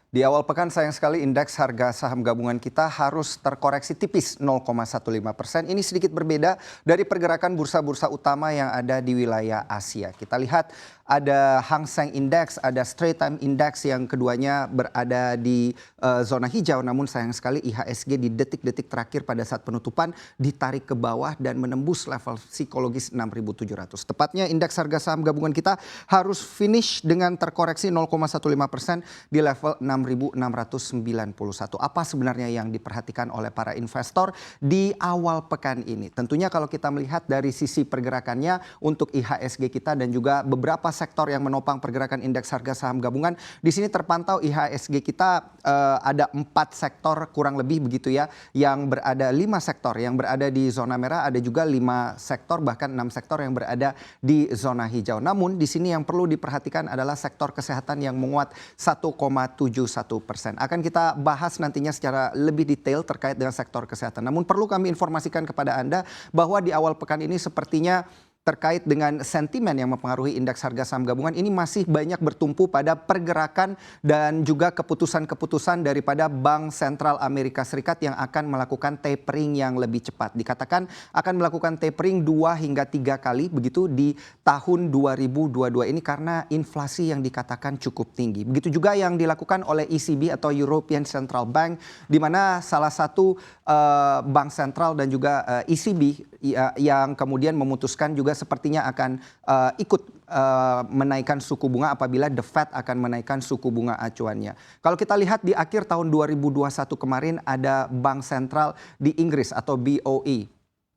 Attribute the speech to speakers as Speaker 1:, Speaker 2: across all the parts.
Speaker 1: Di awal pekan sayang sekali indeks harga saham gabungan kita harus terkoreksi tipis 0,15%. Ini sedikit berbeda dari pergerakan bursa-bursa utama yang ada di wilayah Asia. Kita lihat ada Hang Seng Index, ada Straits Times Index yang keduanya berada di zona hijau. Namun sayang sekali IHSG di detik-detik terakhir pada saat penutupan ditarik ke bawah dan menembus level psikologis 6.700. Tepatnya indeks harga saham gabungan kita harus finish dengan terkoreksi 0,15% di level 6.691. Apa sebenarnya yang diperhatikan oleh para investor di awal pekan ini? Tentunya kalau kita melihat dari sisi pergerakannya untuk IHSG kita dan juga beberapa sektor yang menopang pergerakan indeks harga saham gabungan, di sini terpantau IHSG kita ada 4 sektor kurang lebih begitu ya, yang berada 5 sektor yang berada di zona merah, ada juga 5 sektor bahkan 6 sektor yang berada di zona hijau. Namun di sini yang perlu diperhatikan adalah sektor kesehatan yang menguat 1,71%. Akan kita bahas nantinya secara lebih detail terkait dengan sektor kesehatan. Namun perlu kami informasikan kepada Anda bahwa di awal pekan ini sepertinya terkait dengan sentimen yang mempengaruhi indeks harga saham gabungan ini masih banyak bertumpu pada pergerakan dan juga keputusan-keputusan daripada Bank Sentral Amerika Serikat yang akan melakukan tapering yang lebih cepat. Dikatakan akan melakukan tapering 2 hingga 3 kali begitu di tahun 2022 ini karena inflasi yang dikatakan cukup tinggi. Begitu juga yang dilakukan oleh ECB atau European Central Bank, di mana salah satu bank sentral dan juga ECB yang kemudian memutuskan juga sepertinya akan ikut menaikkan suku bunga apabila The Fed akan menaikkan suku bunga acuannya. Kalau kita lihat di akhir tahun 2021 kemarin ada bank sentral di Inggris atau BOE,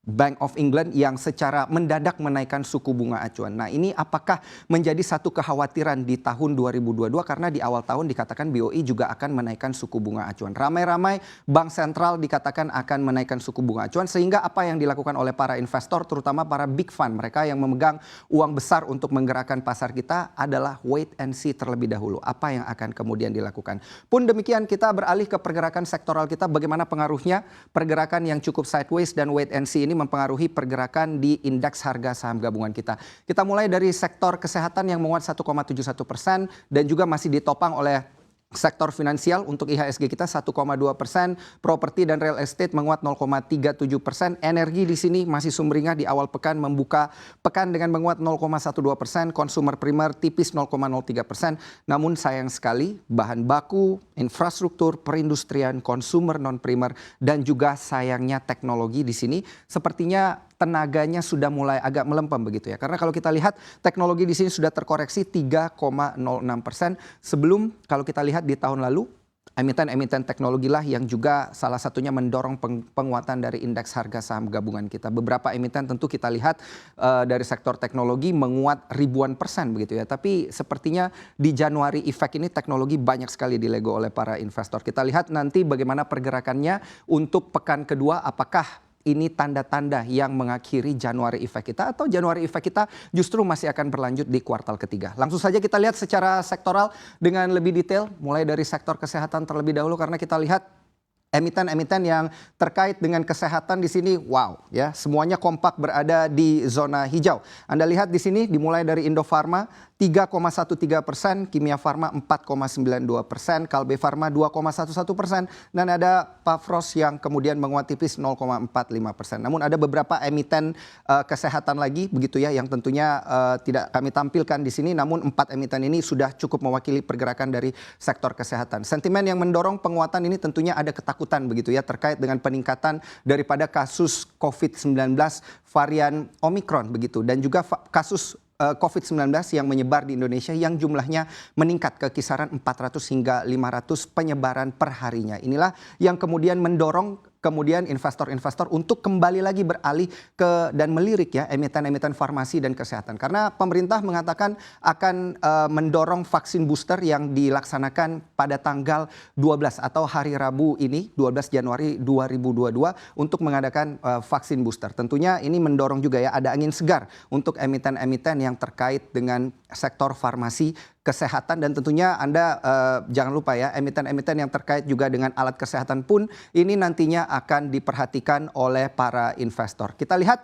Speaker 1: Bank of England, yang secara mendadak menaikkan suku bunga acuan. Nah, ini apakah menjadi satu kekhawatiran di tahun 2022 karena di awal tahun dikatakan BOE juga akan menaikkan suku bunga acuan. Ramai-ramai bank sentral dikatakan akan menaikkan suku bunga acuan, sehingga apa yang dilakukan oleh para investor terutama para big fund, mereka yang memegang uang besar untuk menggerakkan pasar kita adalah wait and see terlebih dahulu. Apa yang akan kemudian dilakukan. Pun demikian kita beralih ke pergerakan sektoral kita, bagaimana pengaruhnya pergerakan yang cukup sideways dan wait and see ini mempengaruhi pergerakan di indeks harga saham gabungan kita. Kita mulai dari sektor kesehatan yang menguat 1,71% dan juga masih ditopang oleh sektor finansial untuk IHSG kita 1,2%, properti dan real estate menguat 0,37%, energi di sini masih sumringah di awal pekan membuka pekan dengan menguat 0,12%, consumer primer tipis 0,03%. Namun sayang sekali bahan baku, infrastruktur, perindustrian, consumer non primer dan juga sayangnya teknologi di sini sepertinya tenaganya sudah mulai agak melempem begitu ya. Karena kalau kita lihat teknologi di sini sudah terkoreksi 3,06%. Sebelum kalau kita lihat di tahun lalu emiten-emiten teknologi lah yang juga salah satunya mendorong penguatan dari indeks harga saham gabungan kita. Beberapa emiten tentu kita lihat dari sektor teknologi menguat ribuan persen begitu ya. Tapi sepertinya di Januari efek ini teknologi banyak sekali dilego oleh para investor. Kita lihat nanti bagaimana pergerakannya untuk pekan kedua, apakah ini tanda-tanda yang mengakhiri Januari effect kita atau Januari effect kita justru masih akan berlanjut di kuartal ketiga. Langsung saja kita lihat secara sektoral dengan lebih detail, mulai dari sektor kesehatan terlebih dahulu karena kita lihat emiten-emiten yang terkait dengan kesehatan di sini, wow ya, semuanya kompak berada di zona hijau. Anda lihat di sini dimulai dari Indofarma 3,13%, Kimia Farma 4,92%, Kalbe Farma 2,11%, dan ada Pafros yang kemudian menguat tipis 0,45%. Namun ada beberapa emiten kesehatan lagi begitu ya yang tentunya tidak kami tampilkan di sini, namun 4 emiten ini sudah cukup mewakili pergerakan dari sektor kesehatan. Sentimen yang mendorong penguatan ini tentunya ada ketakutan begitu ya terkait dengan peningkatan daripada kasus COVID-19 varian Omicron begitu dan juga kasus COVID-19 yang menyebar di Indonesia yang jumlahnya meningkat ke kisaran 400 hingga 500 penyebaran per harinya. Inilah yang kemudian mendorong kemudian investor-investor untuk kembali lagi beralih ke dan melirik ya emiten-emiten farmasi dan kesehatan. Karena pemerintah mengatakan akan mendorong vaksin booster yang dilaksanakan pada tanggal 12 atau hari Rabu ini 12 Januari 2022 untuk mengadakan vaksin booster. Tentunya ini mendorong juga ya ada angin segar untuk emiten-emiten yang terkait dengan sektor farmasi kesehatan dan tentunya Anda jangan lupa ya emiten-emiten yang terkait juga dengan alat kesehatan pun ini nantinya akan diperhatikan oleh para investor. Kita lihat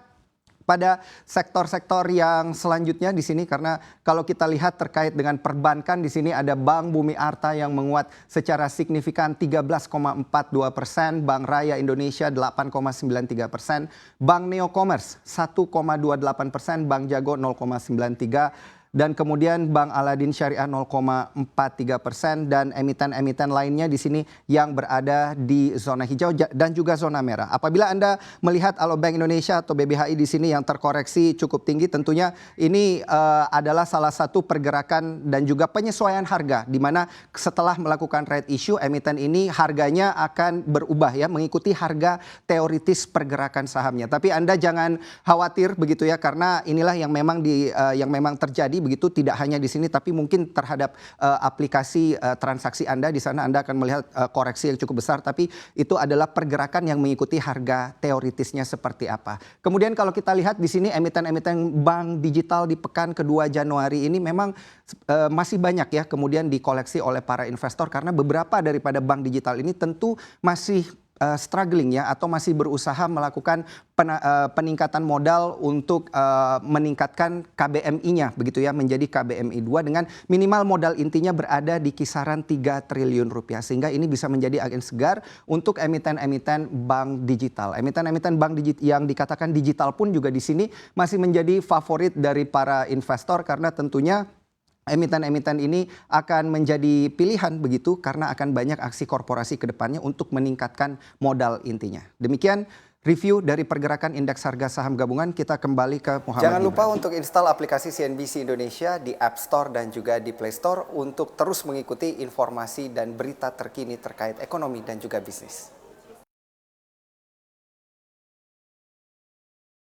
Speaker 1: pada sektor-sektor yang selanjutnya di sini, karena kalau kita lihat terkait dengan perbankan di sini ada Bank Bumi Arta yang menguat secara signifikan 13,42%, Bank Raya Indonesia 8,93%, Bank Neo Commerce 1,28%, Bank Jago 0,93%. Dan kemudian Bank Aladin Syariah 0,43% dan emiten-emiten lainnya di sini yang berada di zona hijau dan juga zona merah. Apabila Anda melihat Alobank Indonesia atau BBHI di sini yang terkoreksi cukup tinggi, tentunya ini adalah salah satu pergerakan dan juga penyesuaian harga di mana setelah melakukan right issue, emiten ini harganya akan berubah ya, mengikuti harga teoritis pergerakan sahamnya. Tapi Anda jangan khawatir begitu ya, karena inilah yang memang terjadi begitu, tidak hanya di sini tapi mungkin terhadap aplikasi transaksi Anda di sana Anda akan melihat koreksi yang cukup besar, tapi itu adalah pergerakan yang mengikuti harga teoritisnya seperti apa. Kemudian kalau kita lihat di sini emiten-emiten bank digital di pekan kedua Januari ini memang masih banyak ya kemudian dikoleksi oleh para investor, karena beberapa daripada bank digital ini tentu masih struggling ya, atau masih berusaha melakukan peningkatan modal untuk meningkatkan KBMI-nya begitu ya, menjadi KBMI 2 dengan minimal modal intinya berada di kisaran 3 triliun rupiah, sehingga ini bisa menjadi angin segar untuk emiten-emiten bank digital. Emiten-emiten bank yang dikatakan digital pun juga di sini masih menjadi favorit dari para investor, karena tentunya emiten-emiten ini akan menjadi pilihan begitu, karena akan banyak aksi korporasi ke depannya untuk meningkatkan modal intinya. Demikian review dari pergerakan indeks harga saham gabungan. Kita kembali ke Muhammad. Jangan lupa untuk install aplikasi CNBC Indonesia di App Store dan juga di Play Store untuk terus mengikuti informasi dan berita terkini terkait ekonomi dan juga bisnis.